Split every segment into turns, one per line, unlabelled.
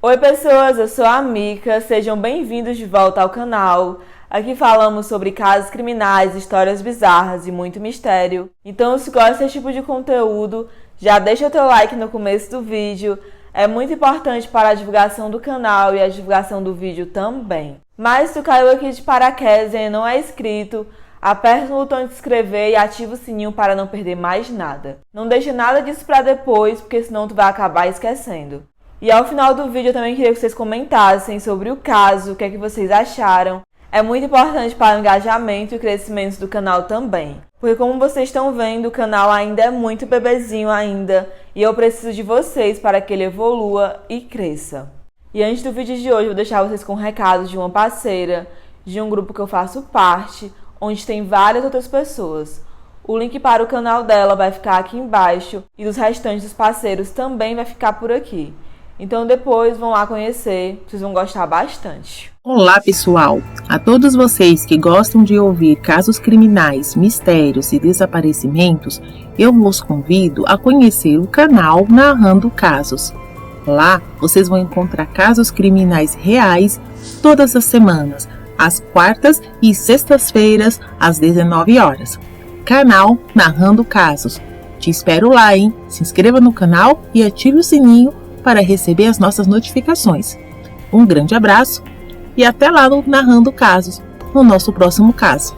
Oi pessoas, eu sou a Mica, sejam bem-vindos de volta ao canal. Aqui falamos sobre casos criminais, histórias bizarras e muito mistério. Então se gosta desse tipo de conteúdo, já deixa o teu like no começo do vídeo. É muito importante para a divulgação do canal e a divulgação do vídeo também. Mas se tu caiu aqui de paraquedas e não é inscrito, aperta no botão de se inscrever e ativa o sininho para não perder mais nada. Não deixa nada disso para depois, porque senão tu vai acabar esquecendo. E ao final do vídeo eu também queria que vocês comentassem sobre o caso, o que é que vocês acharam. É muito importante para o engajamento e o crescimento do canal também. Porque como vocês estão vendo, o canal ainda é muito bebezinho ainda. E eu preciso de vocês para que ele evolua e cresça. E antes do vídeo de hoje eu vou deixar vocês com um recado de uma parceira, de um grupo que eu faço parte, onde tem várias outras pessoas. O link para o canal dela vai ficar aqui embaixo e dos restantes dos parceiros também vai ficar por aqui. Então depois vão lá conhecer, vocês vão gostar bastante.
Olá pessoal, a todos vocês que gostam de ouvir casos criminais, mistérios e desaparecimentos, eu vos convido a conhecer o canal Narrando Casos. Lá vocês vão encontrar casos criminais reais todas as semanas, às quartas e sextas-feiras, às 19 horas. Canal Narrando Casos. Te espero lá, hein? Se inscreva no canal e ative o sininho para receber as nossas notificações. Um grande abraço e até lá no Narrando Casos, no nosso próximo caso.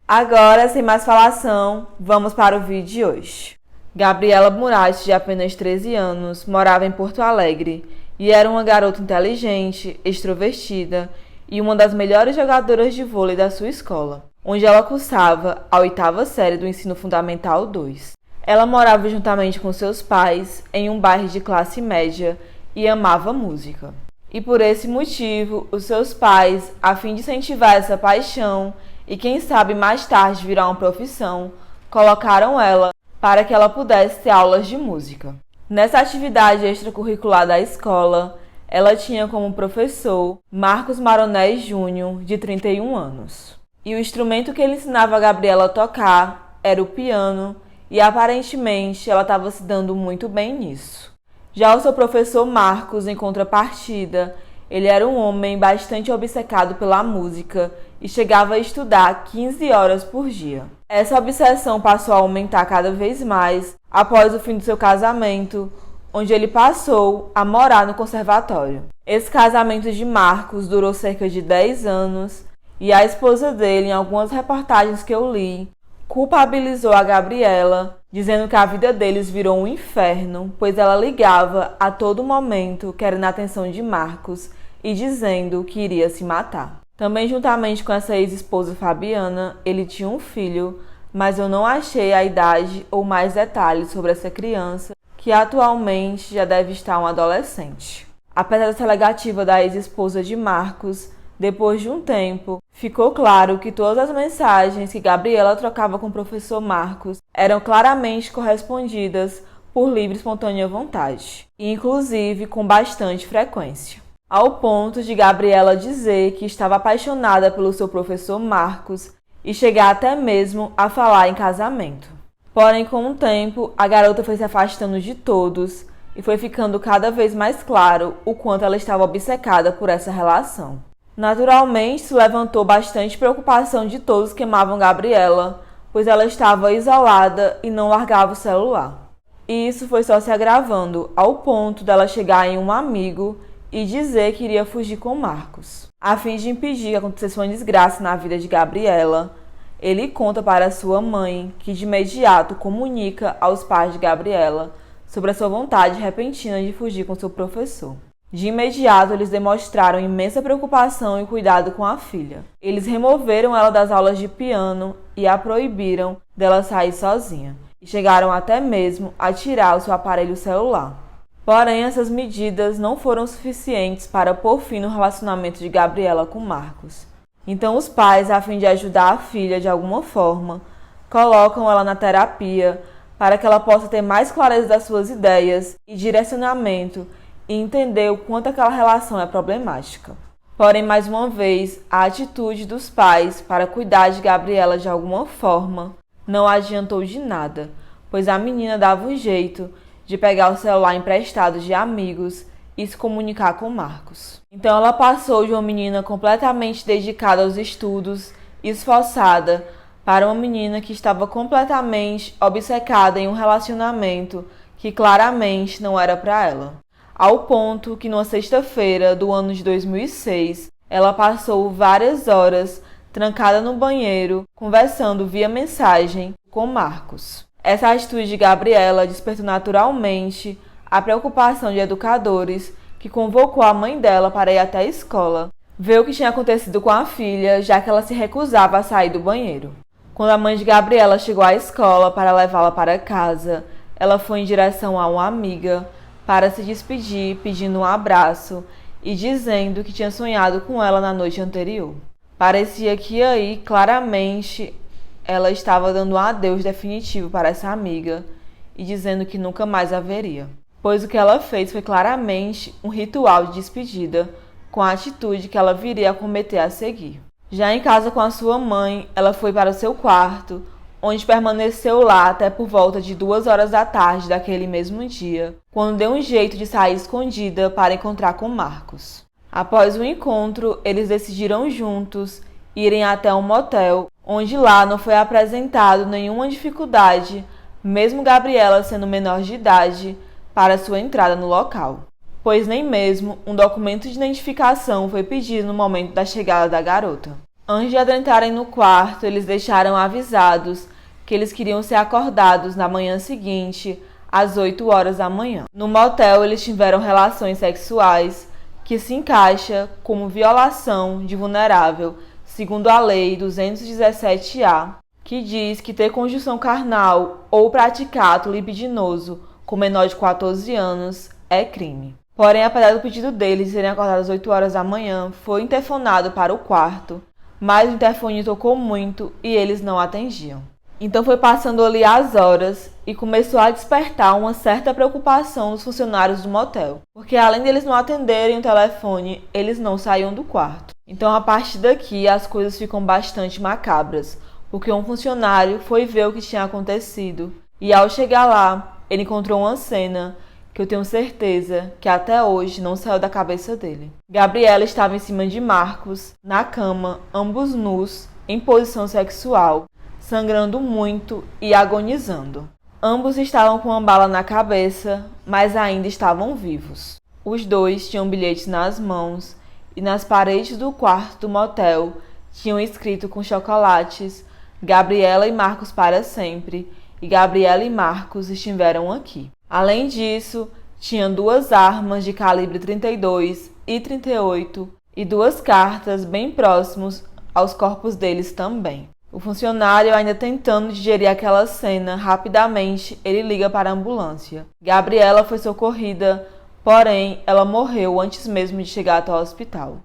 Agora, sem mais falação, vamos para o vídeo de hoje. Gabriela Murat, de apenas 13 anos, morava em Porto Alegre e era uma garota inteligente, extrovertida e uma das melhores jogadoras de vôlei da sua escola, onde ela cursava a 8ª série do Ensino Fundamental 2. Ela morava juntamente com seus pais em um bairro de classe média e amava música. E por esse motivo, os seus pais, a fim de incentivar essa paixão e quem sabe mais tarde virar uma profissão, colocaram ela para que ela pudesse ter aulas de música. Nessa atividade extracurricular da escola, ela tinha como professor Marcos Maronés Júnior, de 31 anos. E o instrumento que ele ensinava a Gabriela a tocar era o piano, e aparentemente ela estava se dando muito bem nisso. Já o seu professor Marcos, em contrapartida, ele era um homem bastante obcecado pela música e chegava a estudar 15 horas por dia. Essa obsessão passou a aumentar cada vez mais após o fim do seu casamento, onde ele passou a morar no conservatório. Esse casamento de Marcos durou cerca de 10 anos e a esposa dele, em algumas reportagens que eu li, culpabilizou a Gabriela, dizendo que a vida deles virou um inferno, pois ela ligava a todo momento querendo a atenção de Marcos e dizendo que iria se matar. Também juntamente com essa ex-esposa Fabiana, ele tinha um filho, mas eu não achei a idade ou mais detalhes sobre essa criança, que atualmente já deve estar um adolescente. Apesar dessa alegativa da ex-esposa de Marcos, depois de um tempo, ficou claro que todas as mensagens que Gabriela trocava com o professor Marcos eram claramente correspondidas por livre e espontânea vontade, e inclusive com bastante frequência. Ao ponto de Gabriela dizer que estava apaixonada pelo seu professor Marcos e chegar até mesmo a falar em casamento. Porém, com o tempo, a garota foi se afastando de todos e foi ficando cada vez mais claro o quanto ela estava obcecada por essa relação. Naturalmente, se levantou bastante preocupação de todos que amavam Gabriela, pois ela estava isolada e não largava o celular. E isso foi só se agravando, ao ponto dela chegar em um amigo e dizer que iria fugir com Marcos. A fim de impedir que acontecesse uma desgraça na vida de Gabriela, ele conta para sua mãe, que de imediato comunica aos pais de Gabriela sobre a sua vontade repentina de fugir com seu professor. De imediato, eles demonstraram imensa preocupação e cuidado com a filha. Eles removeram ela das aulas de piano e a proibiram dela sair sozinha. E chegaram até mesmo a tirar o seu aparelho celular. Porém, essas medidas não foram suficientes para pôr fim no relacionamento de Gabriela com Marcos. Então, os pais, a fim de ajudar a filha de alguma forma, colocam ela na terapia para que ela possa ter mais clareza das suas ideias e direcionamento e entender o quanto aquela relação é problemática. Porém, mais uma vez, a atitude dos pais para cuidar de Gabriela de alguma forma não adiantou de nada, pois a menina dava um jeito de pegar o celular emprestado de amigos e se comunicar com Marcos. Então ela passou de uma menina completamente dedicada aos estudos e esforçada para uma menina que estava completamente obcecada em um relacionamento que claramente não era para ela. Ao ponto que numa sexta-feira do ano de 2006, ela passou várias horas trancada no banheiro, conversando via mensagem com Marcos. Essa atitude de Gabriela despertou naturalmente a preocupação de educadores, que convocou a mãe dela para ir até a escola, ver o que tinha acontecido com a filha, já que ela se recusava a sair do banheiro. Quando a mãe de Gabriela chegou à escola para levá-la para casa, ela foi em direção a uma amiga para se despedir, pedindo um abraço e dizendo que tinha sonhado com ela na noite anterior. Parecia que aí, claramente, ela estava dando um adeus definitivo para essa amiga e dizendo que nunca mais a veria. Pois o que ela fez foi claramente um ritual de despedida, com a atitude que ela viria a cometer a seguir. Já em casa com a sua mãe, ela foi para o seu quarto, onde permaneceu lá até por volta de 2 horas da tarde daquele mesmo dia, quando deu um jeito de sair escondida para encontrar com Marcos. Após o encontro, eles decidiram juntos irem até um motel, onde lá não foi apresentado nenhuma dificuldade, mesmo Gabriela sendo menor de idade, para sua entrada no local, pois nem mesmo um documento de identificação foi pedido no momento da chegada da garota. Antes de adentrarem no quarto, eles deixaram avisados que eles queriam ser acordados na manhã seguinte, às 8 horas da manhã. No motel, eles tiveram relações sexuais, que se encaixa como violação de vulnerável, segundo a Lei 217-A, que diz que ter conjunção carnal ou praticar ato libidinoso com menor de 14 anos é crime. Porém, apesar do pedido deles de serem acordados às 8 horas da manhã, foi interfonado para o quarto, mas o interfone tocou muito e eles não atendiam. Então foi passando ali as horas e começou a despertar uma certa preocupação dos funcionários do motel, porque além deles não atenderem o telefone, eles não saíam do quarto. Então a partir daqui as coisas ficam bastante macabras, porque um funcionário foi ver o que tinha acontecido e ao chegar lá, ele encontrou uma cena que eu tenho certeza que até hoje não saiu da cabeça dele. Gabriela estava em cima de Marcos, na cama, ambos nus, em posição sexual, sangrando muito e agonizando. Ambos estavam com uma bala na cabeça, mas ainda estavam vivos. Os dois tinham bilhetes nas mãos e nas paredes do quarto do motel tinham escrito com chocolates: Gabriela e Marcos para sempre, e Gabriela e Marcos estiveram aqui. Além disso, tinham 2 armas de calibre 32 e 38 e 2 cartas bem próximos aos corpos deles também. O funcionário, ainda tentando digerir aquela cena, rapidamente ele liga para a ambulância. Gabriela foi socorrida, porém ela morreu antes mesmo de chegar até o hospital.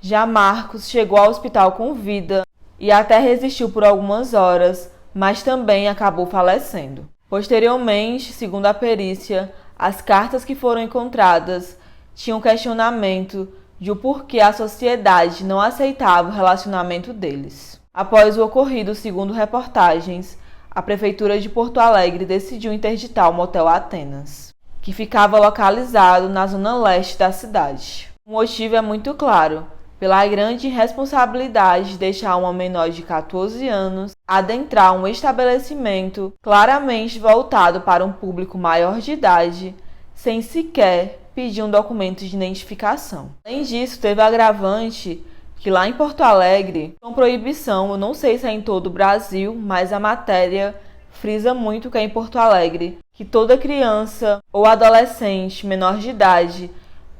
Já Marcos chegou ao hospital com vida e até resistiu por algumas horas, mas também acabou falecendo. Posteriormente, segundo a perícia, as cartas que foram encontradas tinham questionamento de o porquê a sociedade não aceitava o relacionamento deles. Após o ocorrido, segundo reportagens, a Prefeitura de Porto Alegre decidiu interditar o Motel Atenas, que ficava localizado na zona leste da cidade. O motivo é muito claro: pela grande irresponsabilidade de deixar uma menor de 14 anos adentrar um estabelecimento claramente voltado para um público maior de idade, sem sequer pedir um documento de identificação. Além disso, teve agravante que lá em Porto Alegre, com proibição, eu não sei se é em todo o Brasil, mas a matéria frisa muito que é em Porto Alegre, que toda criança ou adolescente menor de idade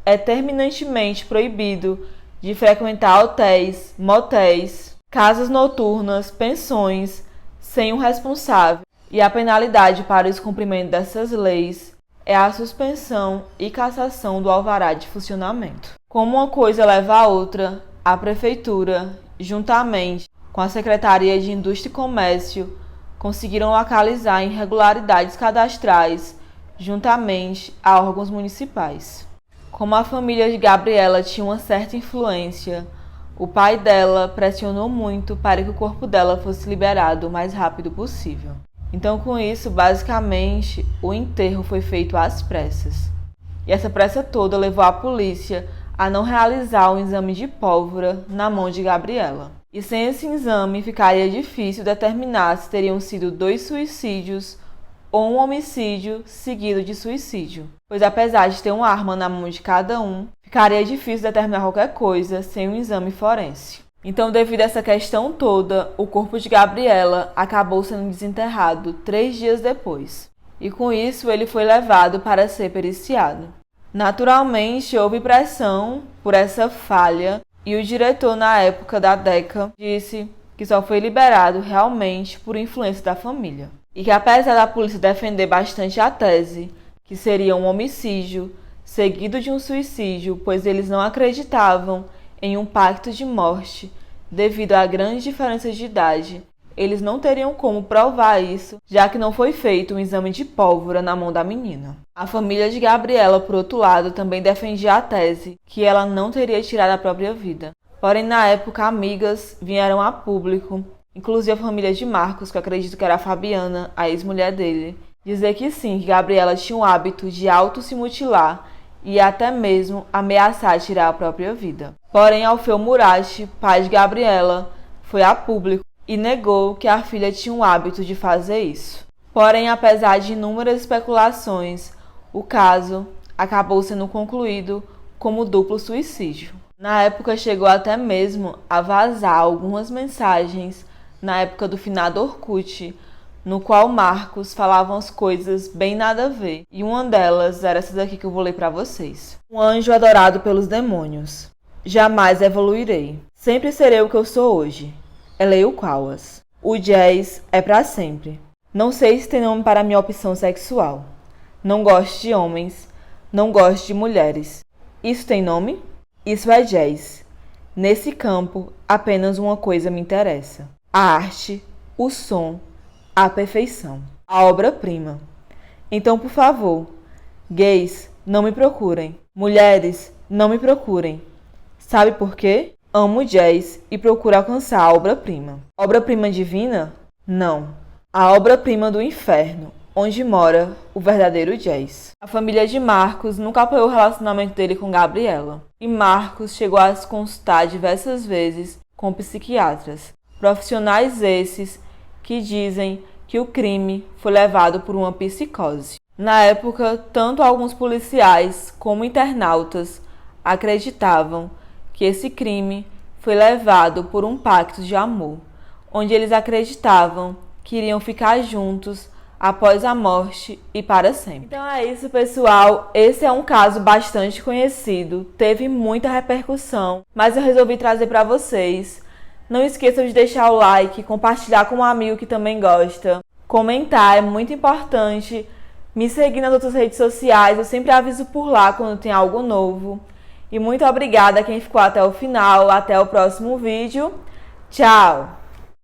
é terminantemente proibido de frequentar hotéis, motéis, casas noturnas, pensões, sem um responsável. E a penalidade para o descumprimento dessas leis é a suspensão e cassação do alvará de funcionamento. Como uma coisa leva a outra, a Prefeitura, juntamente com a Secretaria de Indústria e Comércio, conseguiram localizar irregularidades cadastrais juntamente a órgãos municipais. Como a família de Gabriela tinha uma certa influência, o pai dela pressionou muito para que o corpo dela fosse liberado o mais rápido possível. Então, com isso, basicamente, o enterro foi feito às pressas. E essa pressa toda levou a polícia a não realizar um exame de pólvora na mão de Gabriela. E sem esse exame, ficaria difícil determinar se teriam sido 2 suicídios ou um homicídio seguido de suicídio. Pois apesar de ter uma arma na mão de cada um, ficaria difícil determinar qualquer coisa sem um exame forense. Então, devido a essa questão toda, o corpo de Gabriela acabou sendo desenterrado 3 dias depois. E com isso, ele foi levado para ser periciado. Naturalmente, houve pressão por essa falha e o diretor, na época da DECA, disse que só foi liberado realmente por influência da família. E que apesar da polícia defender bastante a tese que seria um homicídio seguido de um suicídio, pois eles não acreditavam em um pacto de morte devido à grande diferença de idade, eles não teriam como provar isso, já que não foi feito um exame de pólvora na mão da menina. A família de Gabriela, por outro lado, também defendia a tese que ela não teria tirado a própria vida. Porém, na época, amigas vieram a público, inclusive a família de Marcos, que eu acredito que era a Fabiana, a ex-mulher dele, dizer que sim, que Gabriela tinha o hábito de auto-se mutilar e até mesmo ameaçar tirar a própria vida. Porém, Alfeu Murat, pai de Gabriela, foi a público e negou que a filha tinha o hábito de fazer isso. Porém, apesar de inúmeras especulações, o caso acabou sendo concluído como duplo suicídio. Na época, chegou até mesmo a vazar algumas mensagens na época do finado Orkut, no qual Marcos falava umas coisas bem nada a ver. E uma delas era essa daqui que eu vou ler para vocês. Um anjo adorado pelos demônios. Jamais evoluirei. Sempre serei o que eu sou hoje. Eleio Quauas. O jazz é para sempre. Não sei se tem nome para minha opção sexual. Não gosto de homens. Não gosto de mulheres. Isso tem nome? Isso é jazz. Nesse campo, apenas uma coisa me interessa. A arte, o som, a perfeição. A obra-prima. Então, por favor, gays, não me procurem. Mulheres, não me procurem. Sabe por quê? Amo jazz e procuro alcançar a obra-prima. Obra-prima divina? Não. A obra-prima do inferno, onde mora o verdadeiro jazz. A família de Marcos nunca apoiou o relacionamento dele com Gabriela. E Marcos chegou a se consultar diversas vezes com psiquiatras. Profissionais esses que dizem que o crime foi levado por uma psicose. Na época, tanto alguns policiais como internautas acreditavam que esse crime foi levado por um pacto de amor, onde eles acreditavam que iriam ficar juntos após a morte e para sempre. Então é isso, pessoal. Esse é um caso bastante conhecido, teve muita repercussão, mas eu resolvi trazer para vocês. Não esqueçam de deixar o like, compartilhar com um amigo que também gosta, comentar, é muito importante. Me seguir nas outras redes sociais, eu sempre aviso por lá quando tem algo novo. E muito obrigada a quem ficou até o final. Até o próximo vídeo. Tchau!